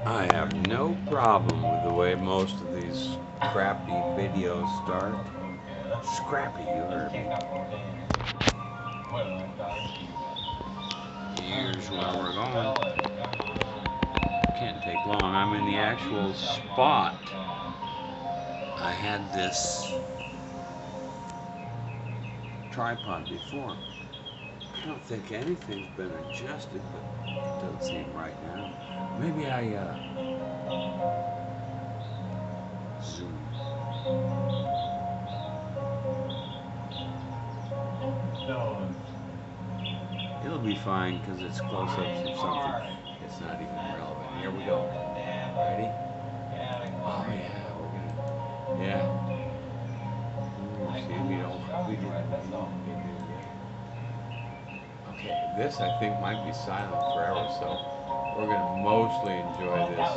I have no problem with the way most of these crappy videos start. Scrappy, you heard me. Here's where we're going. Can't take long. I'm in the actual spot. I had this tripod before. I don't think anything's been adjusted, but it doesn't seem right now. Maybe I zoom. It'll be fine because it's close-ups of something. It's not even relevant. Here we go. Ready? Oh yeah, we're gonna. Yeah. See, we didn't Okay, this I think might be silent forever, so we're gonna mostly enjoy this.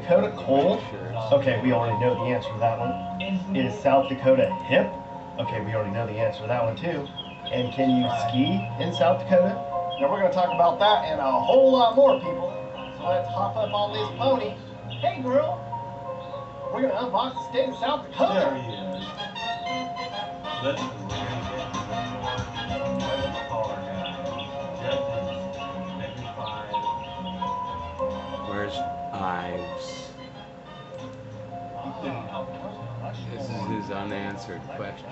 Dakota cold? Okay, we already know the answer to that one. Is South Dakota hip? Okay, we already know the answer to that one too. And can you ski in South Dakota? Now we're going to talk about that and a whole lot more, people. So let's hop up on this pony. Hey, girl. We're going to unbox the state of South Dakota. There he is. Let's Where's Ives? This is his unanswered question.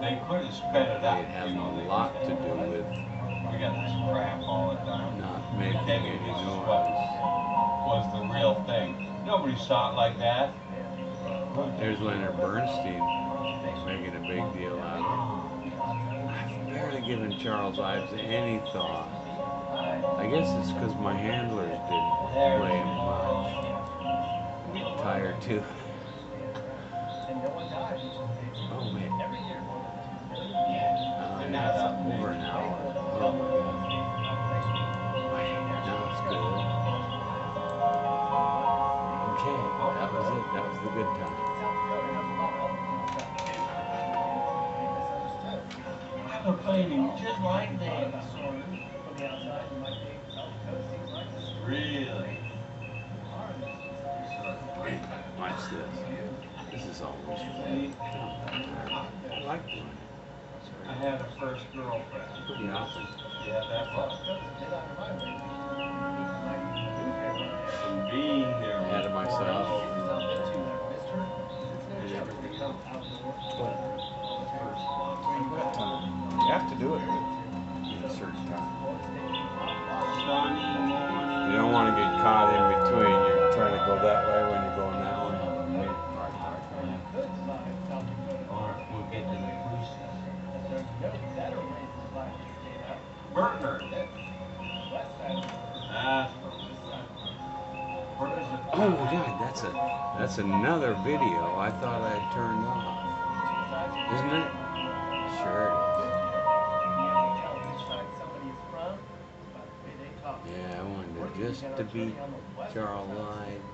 They couldn't spread it out. It has a lot to do with We got this crap all the time. not making any noise. Was the real thing. Nobody saw it like that. There's Leonard Bernstein making a big deal out of it. I've barely given Charles Ives any thought. I guess it's because my handlers didn't play him much. I'm getting tired too. Oh man. Now it's over an hour. Oh my god. Now it's good. Okay, that was it. That was the good time. I'm playing just like that. Really? Watch this. This is always fun. I like doing it. I had a first girlfriend. Pretty often. Yeah, that's what. And being there Ahead of myself. You have to do it at a certain time. sunny morning. You don't want to get caught in between. You're trying to go that way when you're going that way. Or we'll get to the cruise. Burger. Oh my god, that's another video I thought I had turned off. Isn't it? Sure it is. Yeah, I wanted it just to be Charles Ives.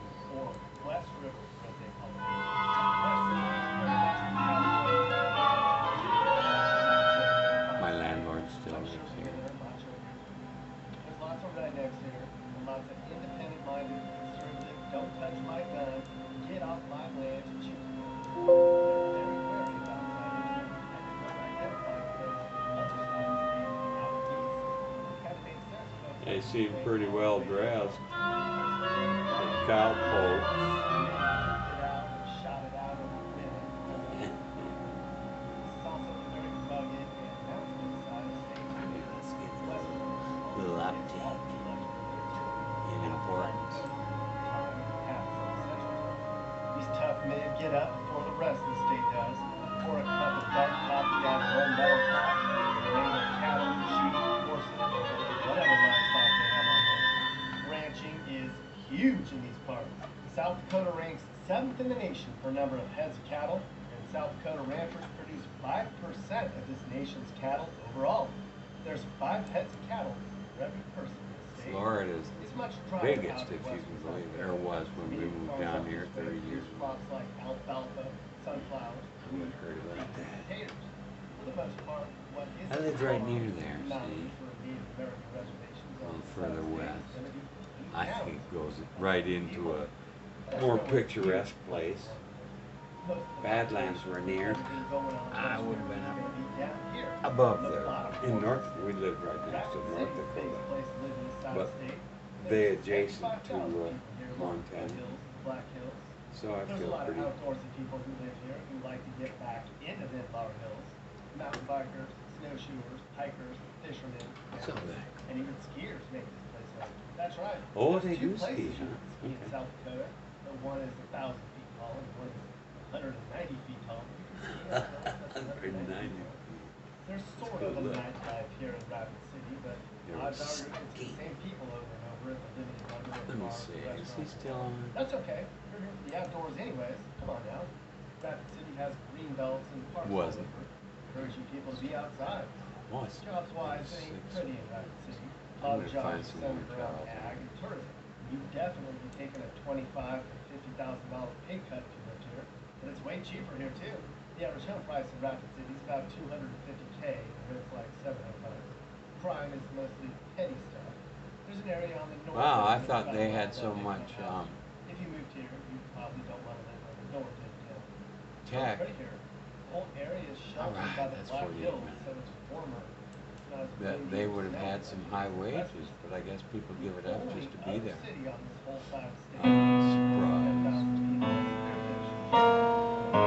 My landlord still lives here. There's lots of rednecks here, and lots of independent-minded, conservative, don't touch my gun, get off my land, cheap. They're very wary of outsiders, and they don't identify with those other sides out east. It kind of makes sense, you know. They seem pretty well dressed. The cowpokes. Shot it out in a minute. It's also very rugged and mountainous side of state. Let's get a little uptake in importance. These tough men get up before the rest of the state does. Pour a cup of dark coffee out of one metal pot, rain of cattle, sheep, horses, whatever livestock they have on hand. Ranching is huge in these parts. South Dakota ranks 7th in the nation for number of heads of cattle, and South Dakota ranchers produce 5% of this nation's cattle overall. There's 5 heads of cattle for every person in the state. Florida's It's much drier biggest, out in if you western can believe it, South or was when we Dakota. moved down here 30 years ago. Crops like alfalfa, sunflowers, I haven't heard about that. potatoes. For the most part, what is I lived right near there, not see? for Native American reservations A little on the further south state west. is gonna be I think it goes right into a more picturesque place. Badlands were near. I would have been up above there. In North, we lived right next to North Dakota, but they adjacent to Montana. So I There's a feel lot of pretty. outdoorsy people who live here who like to get back into them Bower Hills. Mountain bikers, snowshoers, hikers, fishermen, So that. and even skiers make this place home. That's right. Oh, There's they two do ski, places you huh? can ski in Okay. South Dakota. The one is 1,000 feet tall and one is 190 feet tall. You can ski on hills that's 190 feet tall. There's sort of a nightlife here in Rapid City, but There odds was are it's the skiing. same people over and over at the limited number of Let me bars, see. Is he restaurants. still on? That's okay. You're here for the outdoors anyways. Come on now. Rapid City has green belts and parks all Wasn't. over. Encouraging people to be outside. Was. Jobs wise, it ain't pretty in Rapid City. A lot I'm of gonna find jobs some centered more around jobs. ag and tourism. You'd definitely be taking a $25,000 to $50,000 pay cut if you lived here. But it's way cheaper here too. The average home price in Rapid City is about $250K, and it's like $700. Crime is mostly petty stuff. There's an area on the north. Wow, I end thought that's they got a had lot so of much houses. If you moved here, you probably don't want to live on the north end of town. Tech. Right here. The whole area is sheltered Alright, by the that's Black 48 Hills, minutes. so it's warmer. It's not as That windy they and would have had snowy. some high That's wages, but I guess people give it the up only just to be other there. city on this whole side of the state. Surprise. 10,000 people is Spearfish.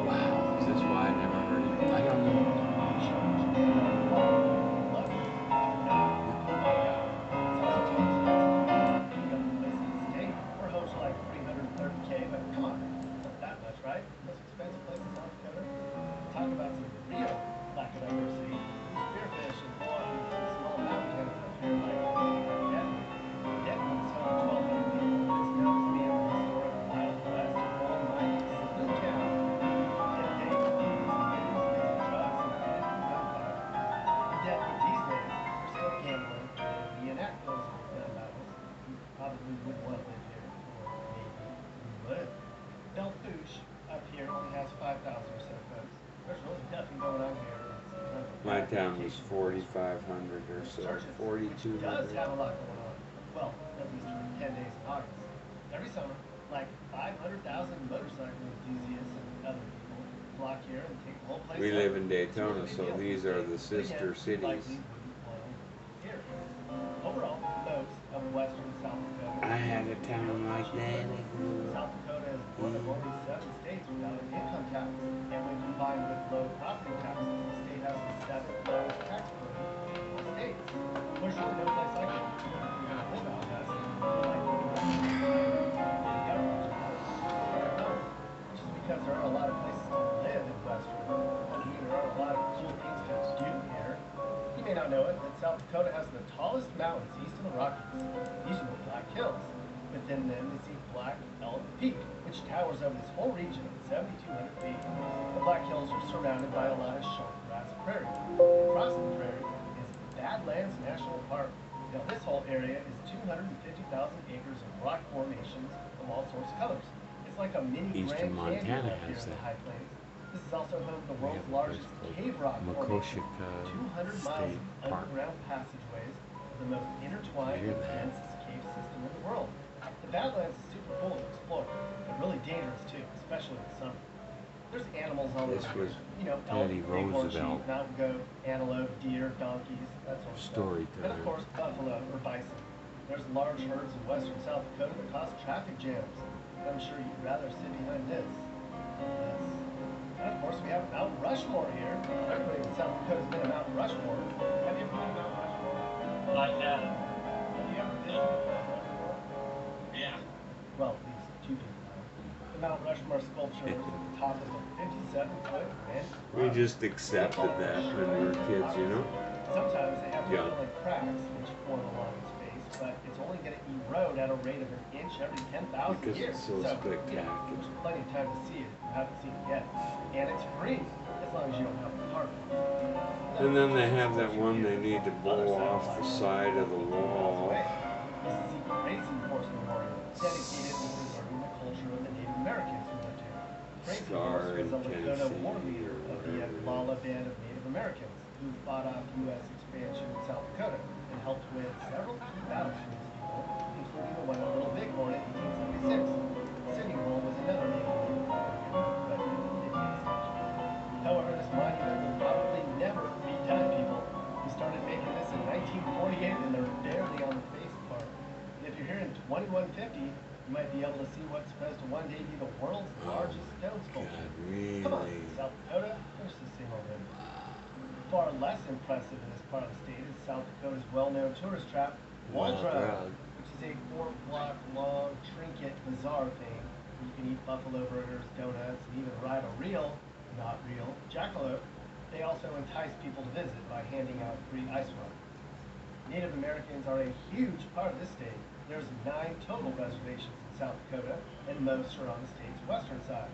Wow, is this why I never heard it? I don't know. We're hosts for like 330K, but come on, it's not that much, right? Most expensive place in South Dakota. Talk about some real lack of diversity. Spearfish and small mountain towns up here like Denton. Denton is home to 1,200 people. It's known as being the historic Wild West gold mining saloon town. Get dates, get some drugs, and get into gunfire. In Denton these days, there's still gambling, reenact those gun battles. You probably wouldn't want to live here, or maybe you would. Belle Fourche up here only has 5,000 or so folks. There's really nothing going on here. It's kind of a My bad town was vacation 4,500 or so, Sturgis, which does 4,200. have a lot going on. Well, at least for 10 days in August. Every summer, like 500,000 motorcycle enthusiasts and other people flock here and take the whole place We over. live in It's a really Daytona, big so deal. these are the But sister again, cities. likely wouldn't want to live here. Overall, most of western South Dakota. I had a town like that. South Dakota is one of only 7 states without an income tax, and when combined with low property taxes, the state has the 7th lowest tax burden in all states. There's really no place like it. If you're gonna live out west, you're likely to want to live in the government job or at home, which is because there are a lot of places to live in western. Doesn't mean there aren't a lot of cool things to do here. You may not know it, but South Dakota has the tallest mountains east of the Rockies. These are the Black Hills. Within them is the Black Elk Peak, which towers over this whole region at 7,200 feet. The Black Hills are surrounded by a lot of short grass prairie. Across the prairie is Badlands National Park. Now this whole area is 250,000 acres of rock formations of all sorts of colors. It's like a mini Eastern Grand Canyon Montana up here has in the that. High Plains. This is also home to the We world's have a largest place called cave rock formation. Makoshika 200 miles State of Park. underground passageways of the most intertwined Hear and that? densest cave system in the world. The Badlands is super cool to explore, but really dangerous too, especially in the summer. There's animals all This over. was You know, elk, Teddy bighorn sheep, Roosevelt. mountain goat, antelope, deer, donkeys, that sort of Story stuff. And of time. course, buffalo or bison. There's large herds in western South Dakota that cause traffic jams. And I'm sure you'd rather sit behind this than this. And of course, we have Mount Rushmore here. Everybody in South Dakota's been to Mount Rushmore. Have you ever been to Mount Rushmore? Like that. Have you ever visited Mount Rushmore? Yeah. Well, at least 2 people have. The Mount Rushmore sculpture is at the top of a 57-foot granite We rock. just accepted that when we were kids, you know? Sometimes they have to Yeah. fill in cracks, which form along its face, but it's only going to erode at a rate of an inch every 10,000 Because years. it's so there's spectacular. plenty of time to see it if you haven't seen it yet. And it's free, as long as you don't have a card. And then they have that one they need to blow off the side of the wall. This is the Racing Horse Memorial, dedicated to preserving the culture of the Native Americans who lived here. Racing Star Horse was in a Lakota war Tennessee leader or of the wherever it is. Oglala Band of Native Native Americans who fought off U.S. expansion in South Dakota and helped win several key battles for these people, including the one at Little Bighorn in 1876. Sitting Bull was another Native American, but it didn't station. However, this monument will probably never be done, people. We started making this in 1948 and they're barely on the face part. And if you're here in 2150, you might be able to see what's supposed to one day be the world's largest stone sculpture. God, really? Come on, South Dakota, finish this thing already. Far less impressive in this part of the state is South Dakota's well-known tourist trap, Wall Drug, which is a 4-block long trinket bazaar thing. You can eat buffalo burgers, donuts, and even ride a real, not real, jackalope. They also entice people to visit by handing out free ice water. Native Americans are a huge part of this state. There's 9 total reservations in South Dakota, and most are on the state's western side.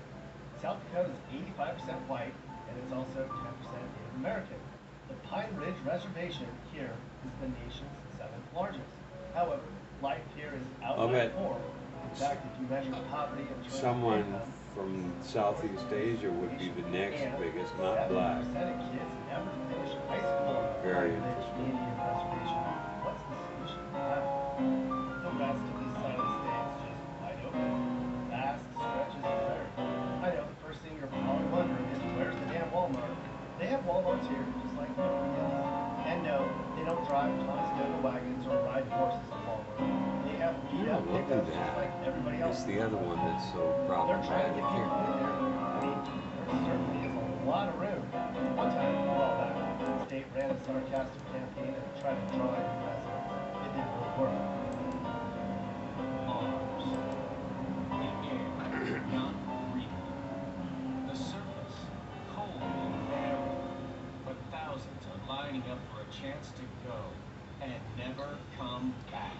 South Dakota is 85% white, and it's also 10% Native American. The Pine Ridge Reservation here is the nation's 7th largest. However, life here is outright poor. In fact, if you measure poverty in terms of Someone income, from Southeast Asia would be the next biggest, not 7% black. of kids never finish high school on the Very Pine Ridge interesting. Indian Reservation. What's the solution to that? The rest of this side of the state is just wide open. Vast stretches of prairie. I know the first thing you're probably wondering is where's the damn Walmart? They have Walmarts here, just like everybody else. And no, they don't drive Conestoga wagons or ride horses to Walmart. They have beat Yeah, up look at pickups just that. like everybody else. It's the other one that's so They're trying to problematic get people here. in there. I mean, there certainly is a lot of room. One time, a while back, the state ran a sarcastic campaign to try to draw in residents. It didn't really work. Mars. The air, not breathable. The surface, cold and barren. But thousands are lining up for a chance to go and never come back.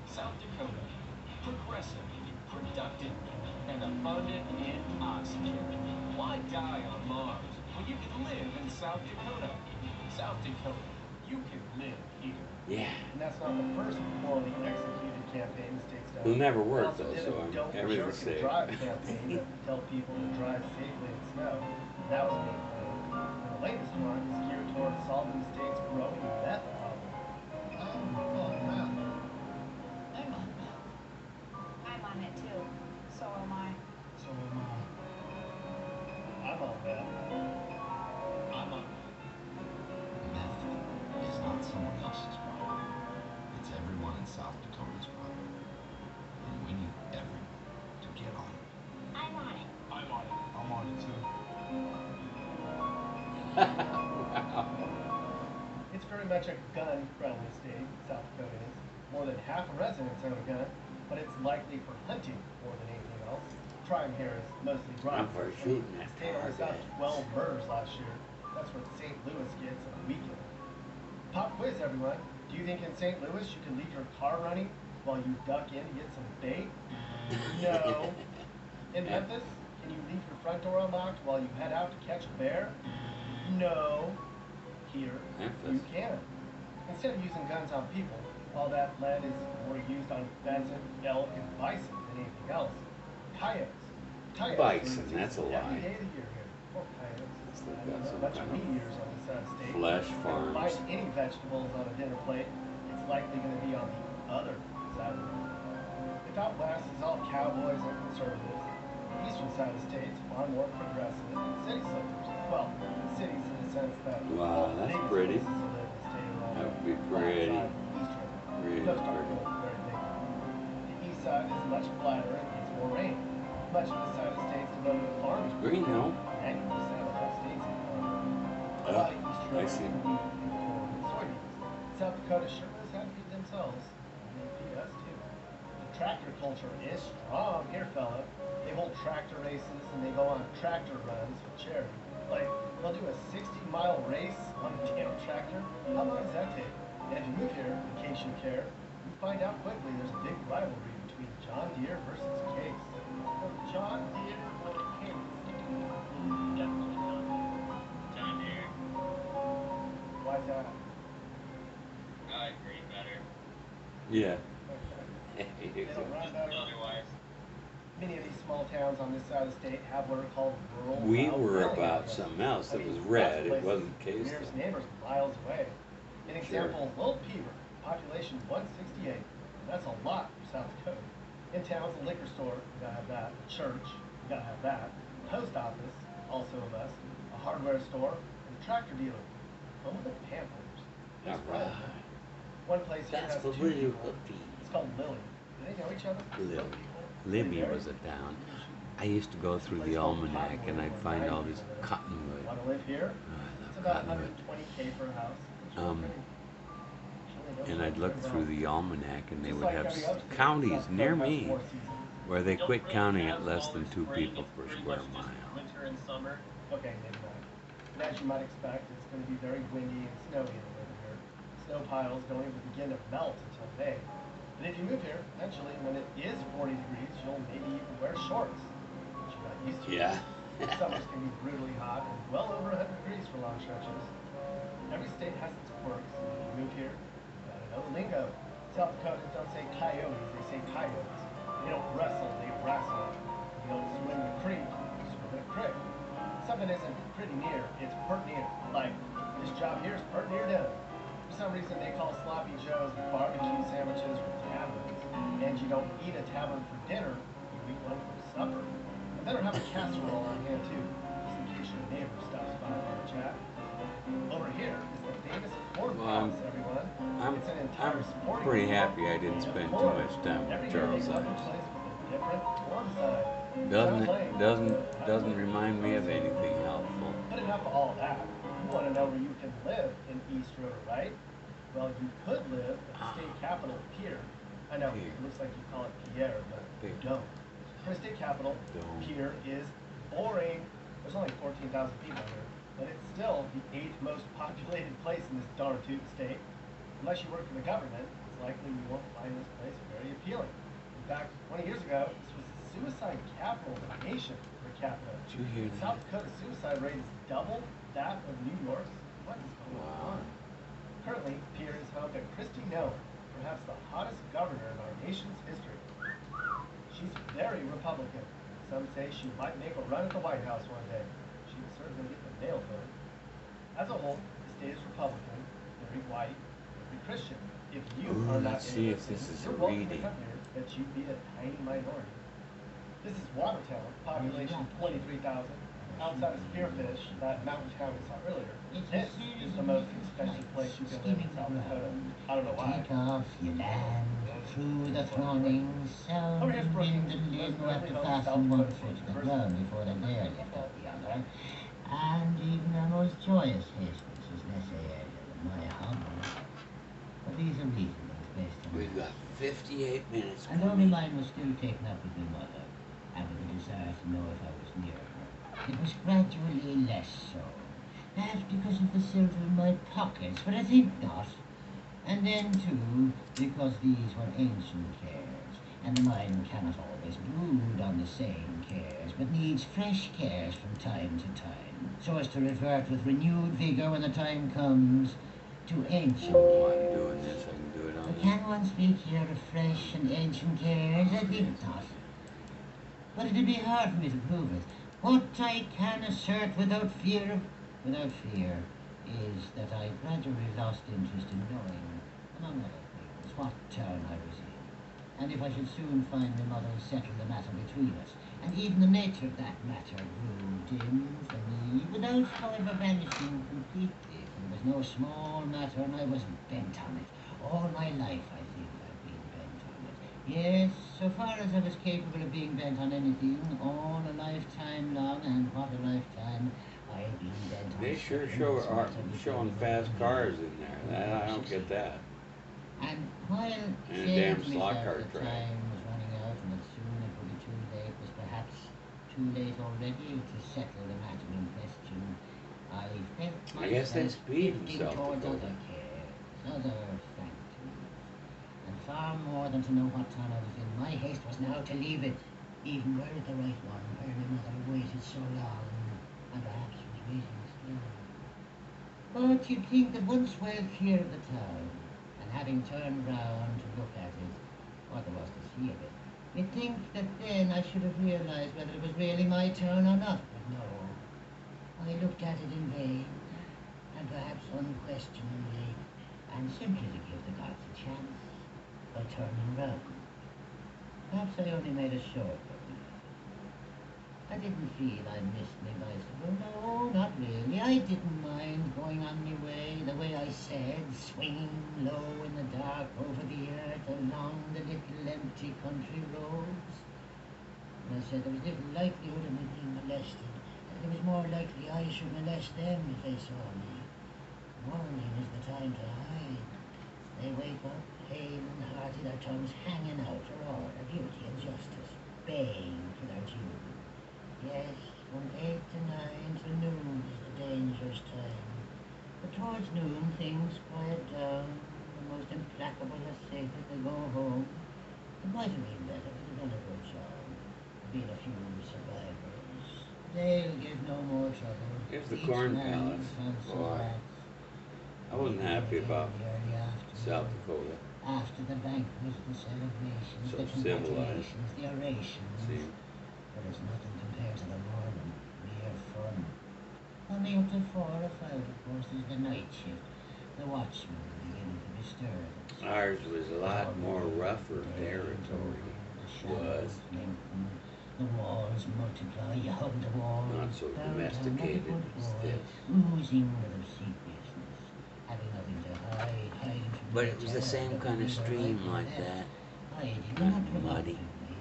South Dakota, progressive, productive, and abundant in oxygen. Why die on Mars when you can live in South Dakota? South Dakota, you can live here. Yeah. And that's not the first poorly executed campaign the state's done. It'll never They work also though, did so a don't everything's jerk and safe. drive campaign to tell people to drive safely in snow. That was made fun of. And the latest one is geared towards solving the state's growing meth problem. I'm on that. I'm on it too. So am I. So am I. I'm on meth. I'm on. Meth is not someone else's problem. It's everyone in South Dakota's problem. And we need everyone to get on it. I'm on it. I'm on it. I'm on it too. Wow. It's very much a gun-friendly state, South Dakota is. More than half of residents own a gun, but it's likely for hunting more than anything else. Crime here is mostly I'm driving. for shooting The that state only stopped target. 12 murders last year. That's what St. Louis gets in a weekend. Pop quiz, everyone. Do you think in St. Louis you can leave your car running while you duck in to get some bait? No. In Memphis, can you leave your front door unlocked while you head out to catch a bear? No. Here, Memphis. you can. Instead of using guns on people, all that lead is more used on pheasant, elk, and bison than anything else. Coyotes. Coyotes Bison, are that's a every lie. day of the year here. Poor coyotes. It's like I got know some a bunch of kind of meat eaters on this side of the state. Flesh If you farms. find any vegetables on a dinner plate, it's likely going to be on the other side of the room. If out west is all cowboys and conservatives, the eastern side of the state's far more progressive and city slickers. Well, cities in the sense that Wow, all the that's biggest pretty. places to live in the state are on That would be the pretty. flat side of the east river. Really Most are pretty. very big. The east side is much flatter and gets more rain. Much of this side of the state's devoted to farming. Green, no? 90% of the whole state's in farming. Ah, While the east I river see. can be in corn and soybeans. South Dakota sure knows how to feed themselves. And they feed us too. The tractor culture is strong here, fella. They hold tractor races and they go on tractor runs for charity. Like, they'll do a 60-mile race on a damn tractor. How long does that take? And if you move here, in case you care, you find out quickly there's a big rivalry between John Deere versus Case. Or John Deere or Case? Definitely John Deere. John Deere. Why's that? I agree better. Yeah. They don't run better. Otherwise. Many of these small towns on this side of the state have what are called rural. We wild were dwelling about areas. something else I that mean, was lots red. of It places, wasn't the nearest Case. neighbors miles away. An Sure. example, Little Peter, population 168. That's a lot for South Dakota. In town's a liquor store, you gotta have that. A church, you gotta have that. Post office, also a must. A hardware store, and a tractor dealer. Home of the Panthers. It's All right. relevant. One place here That's has the two real people. thing. It's called Lily. Do they know each other? Lily. Both people? Libby Married? was a town. I used to go through the almanac and I'd find all this cottonwood. Want to live here? Oh, It's I about love cottonwood. 120K for a house. It's really Um, pretty. It's really no And I'd look different through from- the almanac and they just would like have every other state, counties South near Dakota has me four seasons. where they quit counting at less than 2 people per square mile. Winter and summer. Okay, maybe not. But as you might expect, it's going to be very windy and snowy over here. Snow piles don't even begin to melt until May. But if you move here, eventually, when it is 40 degrees, you'll maybe even wear shorts, which you're not used to. Yeah. Summers can be brutally hot and well over 100 degrees for long stretches. Every state has its quirks, and if you move here, you gotta know the lingo. South Dakotans don't say coyotes, they say coyotes. They don't wrestle, they wrestle. You don't swim in a creek, you swim in a creek. Something isn't pretty near, it's pert near. Like, this job here is pert near done. For some reason, they call sloppy joes barbecue sandwiches or taverns. And you don't eat a tavern for dinner, you eat one for supper. And better have a casserole on hand too, just in case your neighbor stops by for a chat. Over here is the famous corn Well, house, everyone. I'm- It's an entire I'm sporting pretty event happy I didn't made of spend too corn. much time with Every year Charles they come to Ives. place with a different corn sign. Doesn't Sounds lame, it but doesn't remind me of anything helpful. But enough of all that. You want to know where you can live in East River, right? Well, you could live at the state capital, Pierre. I know, Pierre. it looks like you call it Pierre, but you Pierre. don't. For a state capital, Don't. Pierre is boring. There's only 14,000 people here, but it's still the 8th most populated place in this darn tootin' state. Unless you work for the government, it's likely you won't find this place very appealing. In fact, 20 years ago, this was the suicide capital of the nation per capita. Did you hear that? South Dakota's suicide rate is double that of New York's. What is going Wow. on? Currently, Pierre is home to Kristi Noem, perhaps the hottest governor in our nation's history. She's very Republican. Some say she might make a run at the White House one day. She would certainly get the mail vote. As a whole, the state is Republican, very white, very Christian. If you Ooh, are not let's see if interested, this is you're a welcome to reading. come here, but you'd be a tiny minority. This is Watertown, population 23,000. Outside of Spearfish, that mountain town we saw earlier, this is the most expensive place you can live in South Dakota. I don't know why. Take off your land through the thronging sound Over here's wind Brookings. and lid will have to South fasten one Dakota foot to the University. ground before they dare lift up the other. And even the most joyous hastings is less air than my humble. But these are reasonable based on We've got 58 minutes. and only mine was still taken up with my mother, and with the desire to know if I was near her. It was gradually less so. Perhaps because of the silver in my pockets, but I think not. And then, too, because these were ancient cares, and the mind cannot always brood on the same cares, but needs fresh cares from time to time, so as to revert with renewed vigor when the time comes to ancient Oh, I'm cares. doing this. I can do it on But the. can one speak here of fresh and ancient cares? I think not. But it'd be hard for me to prove it. What I can assert without fear, is that I gradually lost interest in knowing, among other things, what town I was in, and if I should soon find my mother settle the matter between us. And even the nature of that matter grew dim for me, without, however, vanishing completely, for it was no small matter, and I wasn't bent on it. All my life, I think, I've been bent on it. Yes, so far as I was capable of being bent on anything, all a lifetime long, and what a lifetime, I've been bent on. They sure settling this are matter between showing me fast and cars you. in there. I don't get that. And while And a saying damn to slot myself car that track. time was running out and that soon it would be too late, was perhaps too late already to settle the matter in question, I felt I guess they myself speed in drifting South towards Dakota. other cares, other fancies. And far more than to know what town I was in, my haste was now to leave it, even were it the right one, where my mother waited so long, and perhaps was waiting still. But you'd think that once well clear of the town, and having turned round to look at it, what there was to see of it, You'd think that then I should have realized whether it was really my turn or not, but no. I looked at it in vain, and perhaps unquestioningly, and simply to give the gods a chance by turning round. Perhaps I only made a short work of it. I didn't feel I missed my bicycle. No, not really. I didn't mind going on my way, the way I said, swinging low in the dark over the earth along the little empty country roads. And I said there was little likelihood of me being molested. It was more likely I should molest them if they saw me. Morning is the time to hide. They wake up, hale and hearty, their tongues hanging out for order, beauty and justice, baying for their due. Yes, from 8 to 9 to noon is the dangerous time. But towards noon things quiet down. The most implacable are safe as they go home. It might have been better if they'd done a good job. There'd been a few survivors. They'll give no more trouble. Here's the Each Corn man Palace. fancies Boy, that. I wasn't happy about The early afternoon. South Dakota. After the banquet, the celebrations, So the civilized. congratulations, the orations. See, But it's nothing compared to the morning. Mere fun. Only up to 4 or 5, of course, is the night shift. The watchmen beginning to bestir themselves. ours was a lot more rougher territory. The shadows Was. lengthen. The walls multiply. You hug the wall. Not so bow down like a domesticated good as boy, this. oozing with obsequiousness, having nothing to hide, hiding from But the it was the terror same that kind of neither stream right nor like left. that. Hiding, Kind not of muddy. reluctantly,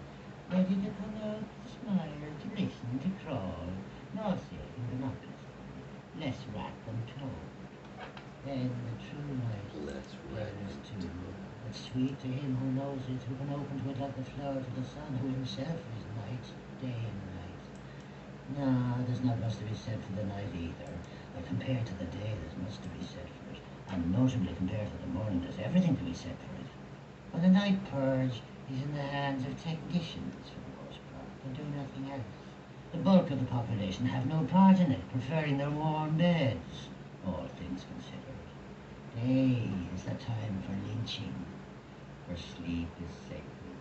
ready to come out, to smile, to listen, to crawl, nauseating but not blissful, less rat than toad. Then the true night, Less there rat is than too. It's sweet to him who knows it, who can open to it like the flower to the sun, who himself is night, day and night. No, there's not much to be said for the night either. But compared to the day, there's much to be said for it. And notably compared to the morning, there's everything to be said for it. For the night purge is in the hands of technicians, for the most part, and do nothing else. The bulk of the population have no part in it, preferring their warm beds, all things considered. Day is the time for lynching, for sleep is sacred,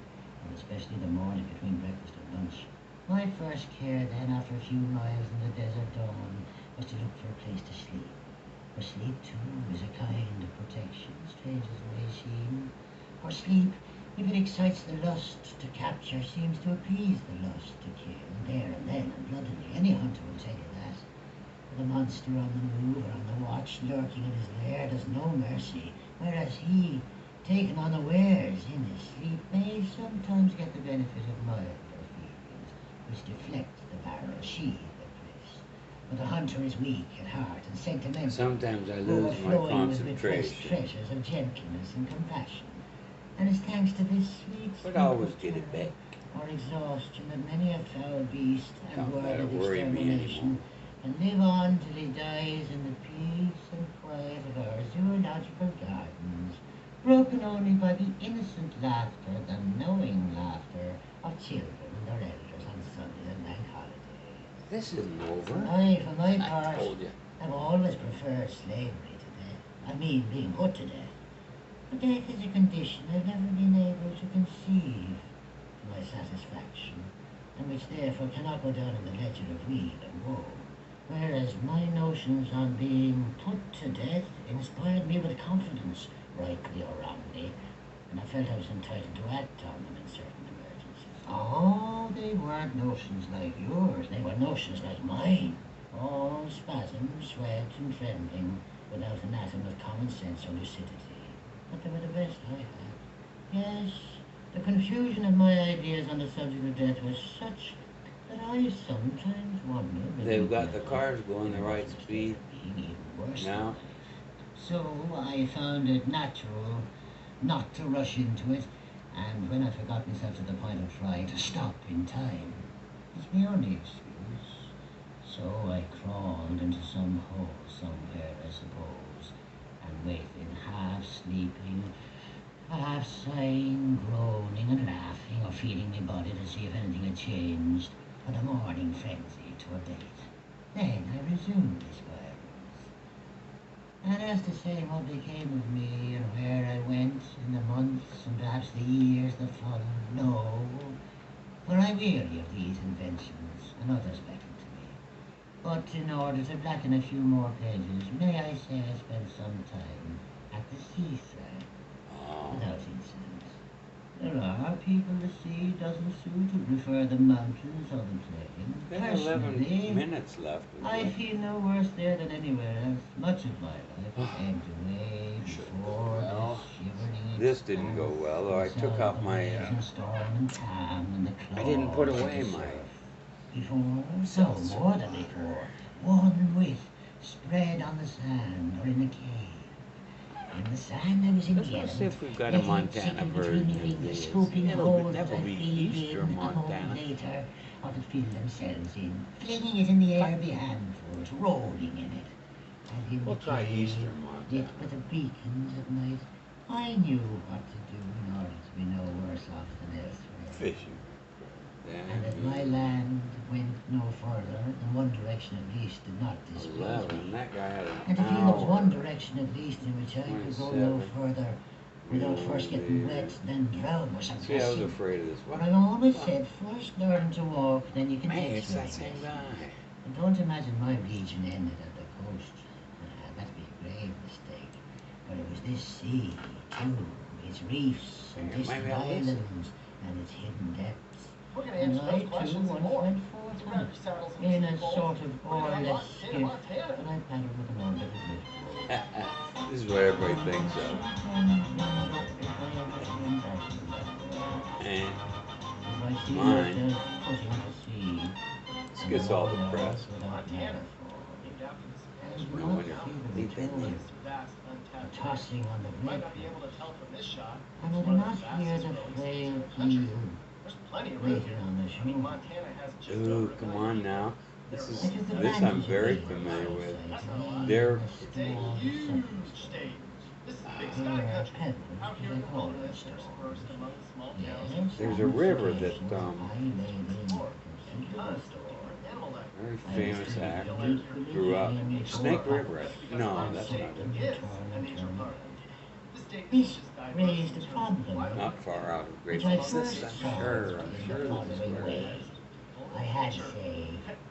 and especially the morning between breakfast and lunch. My first care then, after a few miles in the desert dawn, was to look for a place to sleep. For sleep, too, is a kind of protection, strange as it may seem. For sleep, if it excites the lust to capture, seems to appease the lust to kill, there and then, and bloodily. Any hunter will tell you that. For the monster on the move or on the watch, lurking in his lair, does no mercy, whereas he, taken unawares in his sleep, may sometimes get the benefit of milder feelings, which deflect the barrel sheath at place. But the hunter is weak at heart and sentimental, Sometimes I lose my overflowing with repressed concentration. treasures of gentleness and compassion. And it's thanks to this sweet But sleep I always of get it terror back. or exhaustion that many a foul beast and Don't word let it of worry me extermination can live on till he dies in the peace and quiet of our zoological gardens, broken only by the innocent laughter, the knowing laughter of children and their elders on Sundays and bank holidays. This isn't over. I, for my I part, told you. have always preferred slavery to death. I mean, being put to death. But death is a condition I've never been able to conceive to my satisfaction, and which therefore cannot go down in the ledger of weal and woe. Whereas my notions on being put to death inspired me with confidence, rightly or wrongly, and I felt I was entitled to act on them in certain emergencies. Oh, they weren't notions like yours, they were notions like mine. All spasm, sweat, and trembling, without an atom of common sense or lucidity. But they were the best I had. Yes, the confusion of my ideas on the subject of death was such that I sometimes wonder whether They've got the cars going the right instead of speed being even worse now. than life. So I found it natural not to rush into it, and when I forgot myself to the point of trying to stop in time, it's my only excuse. So I crawled into some hole somewhere, I suppose, and waited, half sleeping, half sighing, groaning and laughing, or feeling my body to see if anything had changed, for the morning frenzy to abate. Then I resumed my spirals. And else to say what became of me and where I went in the months and perhaps the years that followed. No, for I weary of these inventions and others beckon to me. But in order to blacken a few more pages, may I say I spent some time at the seaside without incident. There are people the sea doesn't suit who prefer the mountains or the plain. There's 11 Personally, minutes left. I feel no worse there than anywhere else. Much of my life was ebbed away before Well, this shivering. This didn't go well, though I took off my. Storm and calm and the I didn't put claws of away the my. surf. Before, so more than before, one with spread on the sand or in the cave. In the sand I was in Let's the see if we've got a Montana version of this. scooping It'll holes never that be feed Easter in, Montana. and later or to fill themselves in, flinging it in the air be handfuls, rolling in it. And in We'll the try cave, Easter lit Montana. with the beacons at night, I knew what to do in order to be no worse off than elsewhere. Fishing. And as my land went no further, in one direction at least did not displease 11. me. That guy had And an to feel there was one hour. direction at least in which I could go no 27. further without first getting There. wet, then drown or something. See, I was afraid of this. But What? I've always said, first learn to walk, then you can Hey, take it's that swimming same lessons. guy. And don't imagine my region ended at the coast. That'd be a grave mistake. But it was this sea, too, its reefs and Yeah, distant maybe I'll listen. islands and its hidden depths. We're going to And answer I, those too, questions and once more. went forth So grab your saddles and in a some poles. sort of We're gonna head oarless Montana, skiff, Montana. and I paddled with an oar little bit. This is what everybody thinks of. And Mine. This gets all the press. Montana, named after the Spanish No river wonder. They've been there. It's vast, untapped Tossing on You the might lake, not be able to tell from this shot. and I It's do one not of the hear fastest the growing frail states in the country. keel There's plenty of room waiting here. on the I mean, shore. Montana has just Ooh, over come 90 on now. This is I took the this I'm advantage very of it. familiar with. That's not a lot. They're It's a huge state. This is big sky country. Out here in the wilderness, interspersed among small towns. and There's a river that animal life. very famous actor grew up. Snake River. No, that's not it. Is a major part. This state This is diverse raised in a terms of problem. wildlife. Not far out of Great Which I Falls. first I'm saw sure in this the is following where it way. is. I had, say,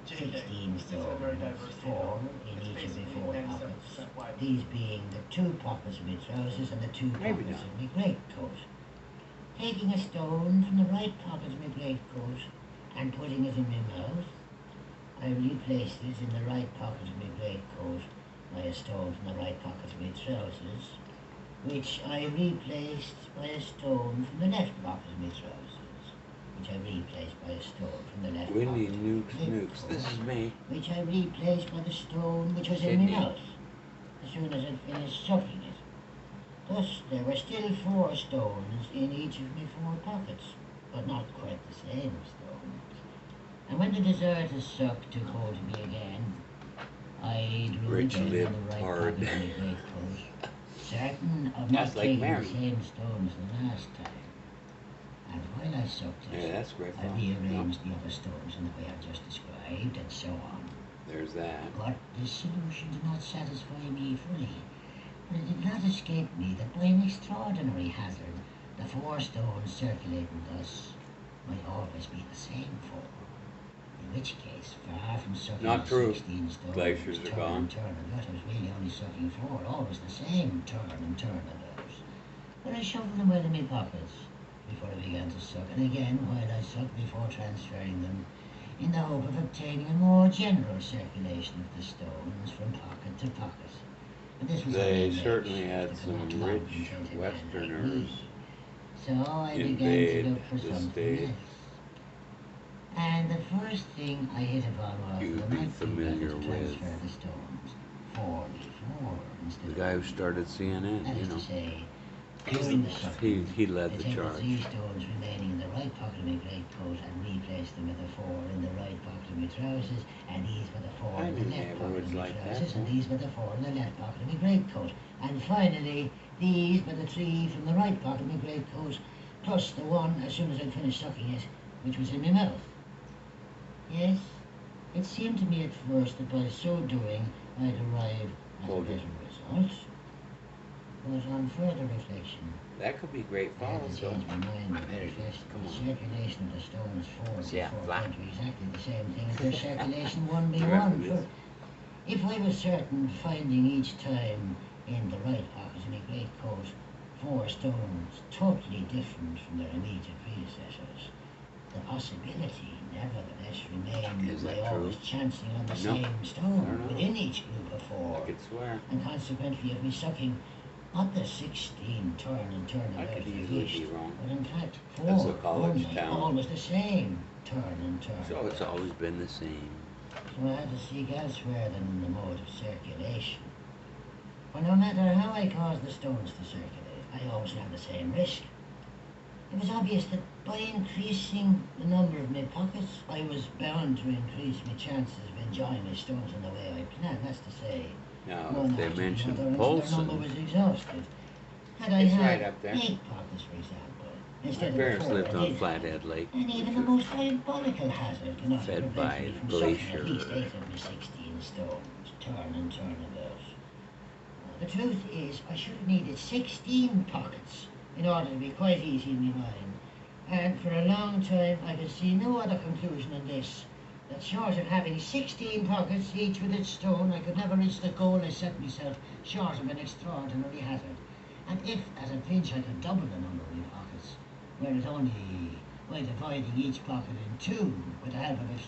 16 stones, 4 in each of the 4 pockets, these being the 2 pockets of my trousers and the 2 Maybe pockets not. of my greatcoat. Taking a stone from the right pocket of my greatcoat and putting it in my mouth, I replaced it in the right pocket of my greatcoat by a stone from the right pocket of my trousers, which I replaced by a stone from the left pocket of my trousers, which I replaced by a stone from the left Winnie pocket of Nukes my Nukes. This is me. which I replaced by the stone which was in Sydney. my mouth, as soon as I'd finished sucking it. Thus, there were still 4 stones in each of my 4 pockets, but not quite the same stones. And when the dessert is sucked took hold of me again, I drew Rich again lip on the right hard. pocket of my greatcoat, certain of That's not like taking Mary. the same stones the last time. And while I sucked it, Yeah, that's Great I Falls. rearranged the other stones in the way I've just described, and so on. There's that. But this solution did not satisfy me fully. But it did not escape me that by an extraordinary hazard, the 4 stones circulating thus might always be the same 4. In which case, far from sucking Not true. 16 stones, Glaciers are turn gone. and turn and that, I was really only sucking 4, always the same turn and turn of those. But I shoved them well in my pockets before I began to suck, and again while I sucked before transferring them, in the hope of obtaining a more general circulation of the stones from pocket to pocket. But this was They only a certainly match had to some come rich contented man like Westerners me. So I began to invade look for the something state. else. And the first thing I hit upon was You'd the be might be familiar better to with transfer the stones 4 before instead The of guy who 1. started CNN, That you is know. to say, He's during the the- sucking, he led I the took charge. 3 stones remaining in the right pocket of my greatcoat and replaced them with the 4 in the right pocket of my trousers, and these were the 4 I in the knew left pocket neighborhoods of my like that, trousers, and huh? these were the 4 in the left pocket of my greatcoat. And finally, these were the 3 from the right pocket of my greatcoat, plus the 1 as soon as I'd finished sucking it, which was in my mouth. Yes, it seemed to me at first that by so doing I'd arrive at a Told you. better result. Once, was on further reflection, That could be great I had follow, to so. change my mind and There it is. confess that Come the on. circulation of the stones 4 Yeah, before flat. can't be exactly the same thing as their circulation 1 Remember B1. this. For if I was certain of finding each time in the right pocket of my greatcoat 4 stones totally different from their immediate predecessors, the possibility nevertheless remained Is of my that true? always chancing on the No. same I don't stone know. within each group of 4, I could swear. and consequently of me sucking not the 16 turn and turn I about could the easily east, be wrong. but in fact That's 4 a college only, town. always the same turn and turn. So it's about. always been the same. So I had to seek elsewhere than in the mode of circulation. For no matter how I caused the stones to circulate, I always ran the same risk. It was obvious that by increasing the number of my pockets, I was bound to increase my chances of enjoying my stones in the way I planned. That's to say, Now, one if they after mention another until their number Polson, was exhausted. Had I It's had right up there. 8 pockets, for example, my instead of the parents 4 lived I on did, Flathead Lake, and even the which most diabolical hazard cannot fed have by prevented me from the sucking glacier. at least 8 of my 16 stones, turn and turn about. The truth is, I should have needed 16 pockets in order to be quite easy in my mind, and for a long time I could see no other conclusion than this, that short of having 16 pockets, each with its stone, I could never reach the goal I set myself, short of an extraordinary hazard. And if, at a pinch, I could double the number of my pockets, were it only by dividing each pocket in 2 with the help of a few